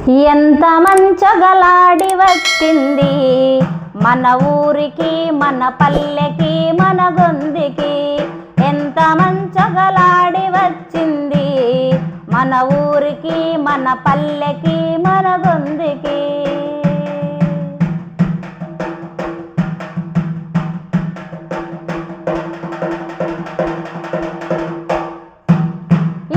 ఎంత మంచగలాడి వచ్చింది మన ఊరికి మన పల్లెకి మన గొందికి ఎంత మంచగలాడి వచ్చింది మన ఊరికి మన పల్లెకి మన గొందికి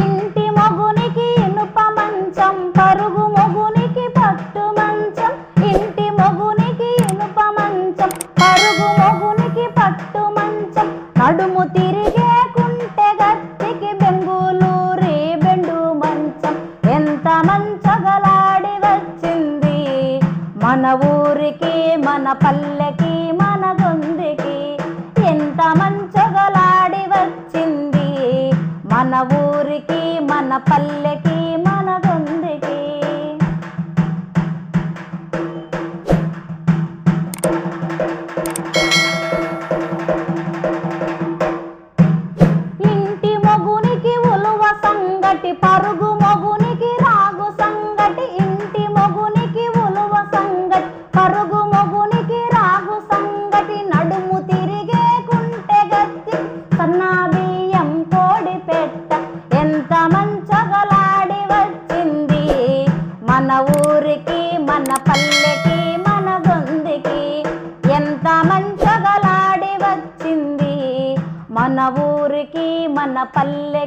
ఇంటి మొగునికి ఇనుప మంచం పరుగు మొగునికి పట్టు మంచం ఇంటి మొగునికి ఇనుప మంచం పరుగు మొగునికి పట్టు మంచం నడుము తిరిగే కుంటె గట్టికి బెంగుళూరి బెండు మంచం ఎంత మంచగలాడి వచ్చింది మన ఊరికి మన పల్లెకి మన గొందికి ఎంత మంచగలాడి వచ్చింది మన ఊరికి మన పల్లెకి మన గొందికి ఇంటి మొగునికి ఉలువ సంగటి పరుగు మొగునికి రాగు సంగటి ఇంటి మొగునికి ఉలువ సంగటి పరుగు మొగునికి రాగు సంగటి నడుము తిరిగే కుంటె గత్తి సన్నా బియ్యం కోడి పెట్ట ఎంత మంచగలాడి వచ్చింది మన ఊరికి మన పల్లెకి మన గొందికి ఎంత మంచగలాడి వచ్చింది మన ఊరికి మన పల్లె